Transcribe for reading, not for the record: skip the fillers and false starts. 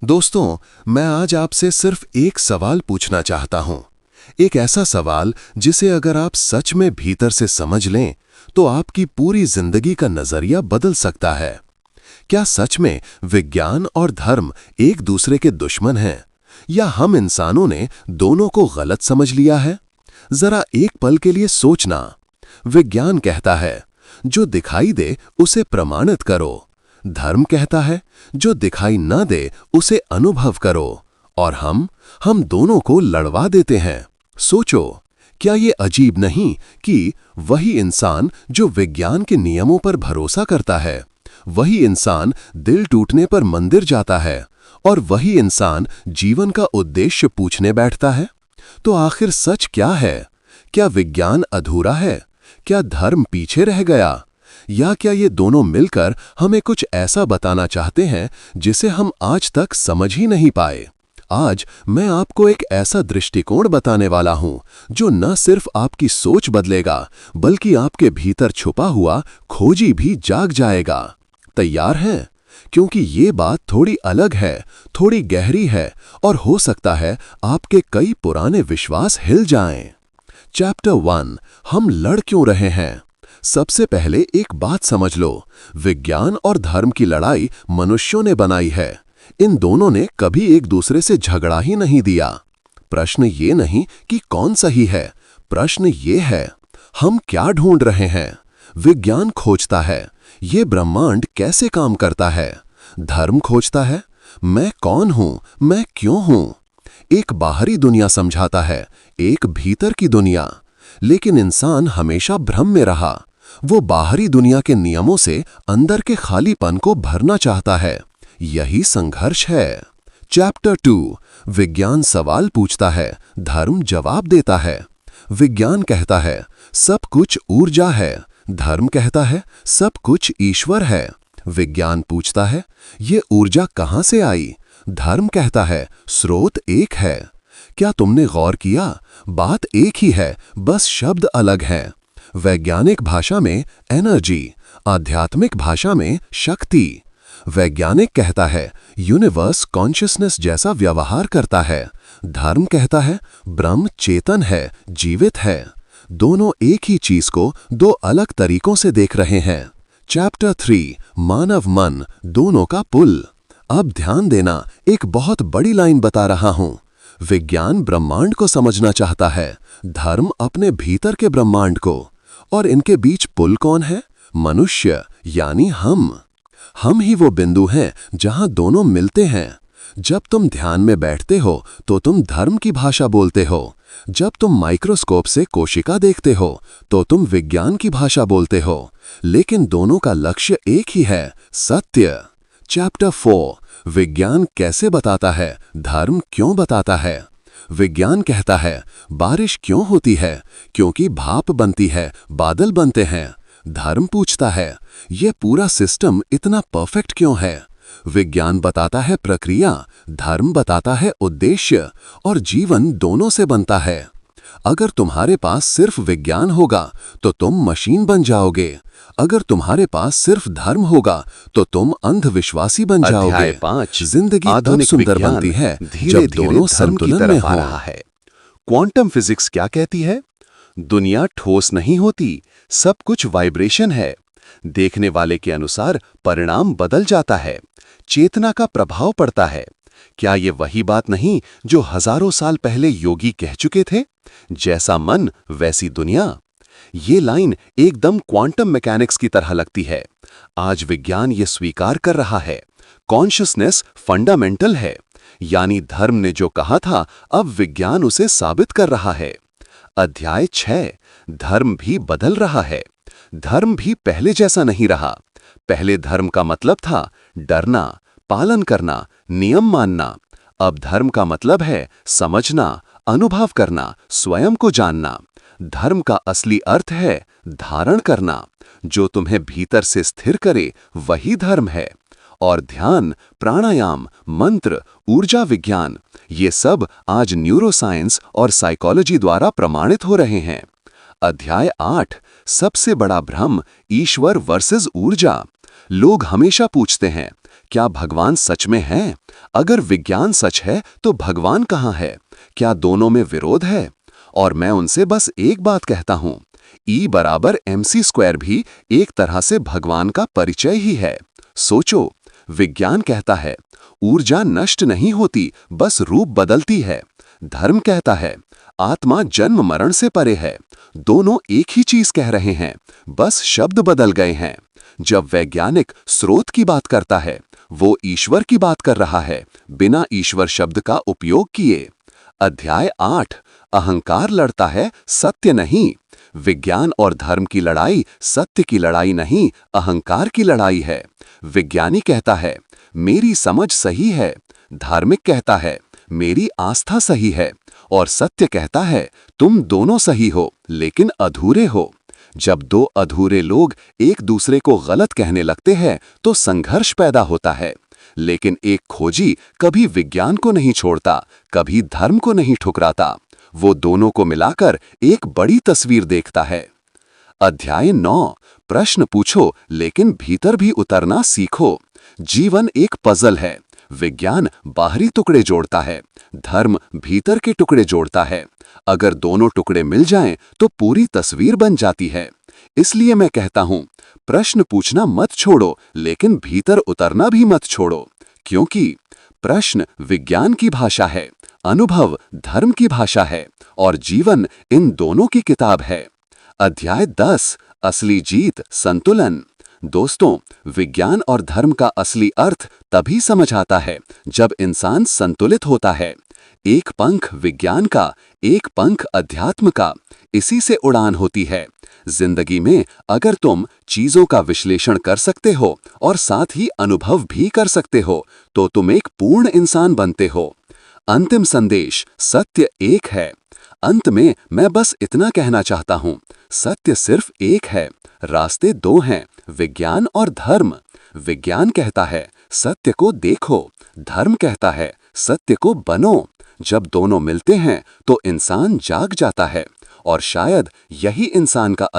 दोस्तों, मैं आज आपसे सिर्फ एक सवाल पूछना चाहता हूं। एक ऐसा सवाल जिसे अगर आप सच में भीतर से समझ लें, तो आपकी पूरी जिंदगी का नजरिया बदल सकता है। क्या सच में विज्ञान और धर्म एक दूसरे के दुश्मन हैं? या हम इंसानों ने दोनों को गलत समझ लिया है? जरा एक पल के लिए सोचना। विज्ञान कहता है, जो दिखाई दे उसे प्रमाणित करो। धर्म कहता है, जो दिखाई न दे उसे अनुभव करो। और हम दोनों को लड़वा देते हैं। सोचो, क्या ये अजीब नहीं कि वही इंसान जो विज्ञान के नियमों पर भरोसा करता है, वही इंसान दिल टूटने पर मंदिर जाता है, और वही इंसान जीवन का उद्देश्य पूछने बैठता है? तो आखिर सच क्या है? क्या विज्ञान अधूरा है? क्या धर्म पीछे रह गया? या क्या ये दोनों मिलकर हमें कुछ ऐसा बताना चाहते हैं जिसे हम आज तक समझ ही नहीं पाए? आज मैं आपको एक ऐसा दृष्टिकोण बताने वाला हूं जो न सिर्फ आपकी सोच बदलेगा, बल्कि आपके भीतर छुपा हुआ खोजी भी जाग जाएगा। तैयार हैं? क्योंकि ये बात थोड़ी अलग है, थोड़ी गहरी है, और हो सकता है आपके कई पुराने विश्वास हिल जाएं। चैप्टर 1, हम लड़ क्यों रहे हैं? सबसे पहले एक बात समझ लो, विज्ञान और धर्म की लड़ाई मनुष्यों ने बनाई है। इन दोनों ने कभी एक दूसरे से झगड़ा ही नहीं दिया। प्रश्न ये नहीं कि कौन सही है, प्रश्न ये है, हम क्या ढूंढ रहे हैं? विज्ञान खोजता है, ये ब्रह्मांड कैसे काम करता है। धर्म खोजता है, मैं कौन हूं, मैं क्यों हूं। एक बाहरी दुनिया समझाता है, एक भीतर की दुनिया। लेकिन इंसान हमेशा भ्रम में रहा। वो बाहरी दुनिया के नियमों से अंदर के खालीपन को भरना चाहता है। यही संघर्ष है। चैप्टर 2, विज्ञान सवाल पूछता है, धर्म जवाब देता है। विज्ञान कहता है, सब कुछ ऊर्जा है। धर्म कहता है, सब कुछ ईश्वर है। विज्ञान पूछता है, ये ऊर्जा कहां से आई? धर्म कहता है, स्रोत एक है। क्या तुमने गौर किया? बात एक ही है, बस शब्द अलग हैं। वैज्ञानिक भाषा में एनर्जी, आध्यात्मिक भाषा में शक्ति। वैज्ञानिक कहता है, यूनिवर्स कॉन्शियसनेस जैसा व्यवहार करता है। धर्म कहता है, ब्रह्म चेतन है, जीवित है। दोनों एक ही चीज को दो अलग तरीकों से देख रहे हैं। चैप्टर 3, मानव मन, दोनों का पुल। अब ध्यान देना, एक बहुत बड़ी लाइन बता रहा हूं। विज्ञान ब्रह्मांड को समझना चाहता है, धर्म अपने भीतर के ब्रह्मांड को। और इनके बीच पुल कौन है? मनुष्य, यानी हम ही वो बिंदु हैं जहां दोनों मिलते हैं। जब तुम ध्यान में बैठते हो तो तुम धर्म की भाषा बोलते हो। जब तुम माइक्रोस्कोप से कोशिका देखते हो तो तुम विज्ञान की भाषा बोलते हो। लेकिन दोनों का लक्ष्य एक ही है, सत्य। चैप्टर 4, विज्ञान कैसे बताता है, धर्म क्यों बताता है। विज्ञान कहता है, बारिश क्यों होती है? क्योंकि भाप बनती है, बादल बनते हैं। धर्म पूछता है, ये पूरा सिस्टम इतना परफेक्ट क्यों है? विज्ञान बताता है प्रक्रिया, धर्म बताता है उद्देश्य। और जीवन दोनों से बनता है। अगर तुम्हारे पास सिर्फ विज्ञान होगा तो तुम मशीन बन जाओगे। अगर तुम्हारे पास सिर्फ धर्म होगा तो तुम अंधविश्वासी बन जाओगे। अध्याय 5, जिंदगी तब सुंदर बनती है जब दोनों संतुलन में आ रहा है। क्वांटम फिजिक्स क्या कहती है? दुनिया ठोस नहीं होती, सब कुछ वाइब्रेशन है। देखने वाले के अनुसार परिणाम बदल जाता है, चेतना का प्रभाव पड़ता है। क्या ये वही बात नहीं जो हजारों साल पहले योगी कह चुके थे? जैसा मन वैसी दुनिया। ये लाइन एकदम क्वांटम मैकेनिक्स की तरह लगती है। आज विज्ञान ये स्वीकार कर रहा है, कॉन्शियसनेस फंडामेंटल है। यानी धर्म ने जो कहा था, अब विज्ञान उसे साबित कर रहा है। अध्याय 6, धर्म भी बदल रहा है। धर्म भी पहले जैसा नहीं रहा। पहले धर्म का मतलब था डरना, पालन करना, नियम मानना। अब धर्म का मतलब है समझना, अनुभव करना, स्वयं को जानना। धर्म का असली अर्थ है धारण करना। जो तुम्हें भीतर से स्थिर करे वही धर्म है। और ध्यान, प्राणायाम, मंत्र, ऊर्जा विज्ञान, ये सब आज न्यूरोसाइंस और साइकोलॉजी द्वारा प्रमाणित हो रहे हैं। अध्याय 8, सबसे बड़ा भ्रम, ईश्वर वर्सेस ऊर्जा। लोग हमेशा पूछते हैं, क्या भगवान सच में है? अगर विज्ञान सच है तो भगवान कहाँ है? क्या दोनों में विरोध है? और मैं उनसे बस एक बात कहता हूं, E बराबर mc² भी एक तरह से भगवान का परिचय ही है। सोचो, विज्ञान कहता है ऊर्जा नष्ट नहीं होती, बस रूप बदलती है। धर्म कहता है आत्मा जन्म मरण से परे है। दोनों एक ही चीज कह रहे हैं, बस शब्द बदल गए हैं। जब वैज्ञानिक स्रोत की बात करता है, वो ईश्वर की बात कर रहा है, बिना ईश्वर शब्द का उपयोग किए। अध्याय 8, अहंकार लड़ता है, सत्य नहीं। विज्ञान और धर्म की लड़ाई सत्य की लड़ाई नहीं, अहंकार की लड़ाई है। विज्ञानी कहता है मेरी समझ सही है, धार्मिक कहता है मेरी आस्था सही है, और सत्य कहता है तुम दोनों सही हो लेकिन अधूरे हो। जब दो अधूरे लोग एक दूसरे को गलत कहने लगते हैं तो संघर्ष पैदा होता है। लेकिन एक खोजी कभी विज्ञान को नहीं छोड़ता, कभी धर्म को नहीं ठुकराता। वो दोनों को मिलाकर एक बड़ी तस्वीर देखता है। अध्याय 9, प्रश्न पूछो लेकिन भीतर भी उतरना सीखो। जीवन एक पजल है। विज्ञान बाहरी टुकड़े जोड़ता है, धर्म भीतर के टुकड़े जोड़ता है। अगर दोनों टुकड़े मिल जाएं तो पूरी तस्वीर बन जाती है। इसलिए मैं कहता हूं, प्रश्न पूछना मत छोड़ो लेकिन भीतर उतरना भी मत छोड़ो। क्योंकि प्रश्न विज्ञान की भाषा है, अनुभव धर्म की भाषा है, और जीवन इन दोनों की किताब है। अध्याय 10, असली जीत संतुलन। दोस्तों, विज्ञान और धर्म का असली अर्थ तभी समझ आता है जब इंसान संतुलित होता है। एक पंख विज्ञान का, एक पंख अध्यात्म का, इसी से उड़ान होती है। जिंदगी में अगर तुम चीजों का विश्लेषण कर सकते हो और साथ ही अनुभव भी कर सकते हो तो तुम एक पूर्ण इंसान बनते हो। अंतिम संदेश, सत्य एक है। अंत में मैं बस इतना कहना चाहता हूं, सत्य सिर्फ एक है, रास्ते दो हैं, विज्ञान और धर्म। विज्ञान कहता है सत्य को देखो, धर्म कहता है सत्य को बनो। जब दोनों मिलते हैं तो इंसान जाग जाता है, और शायद यही इंसान का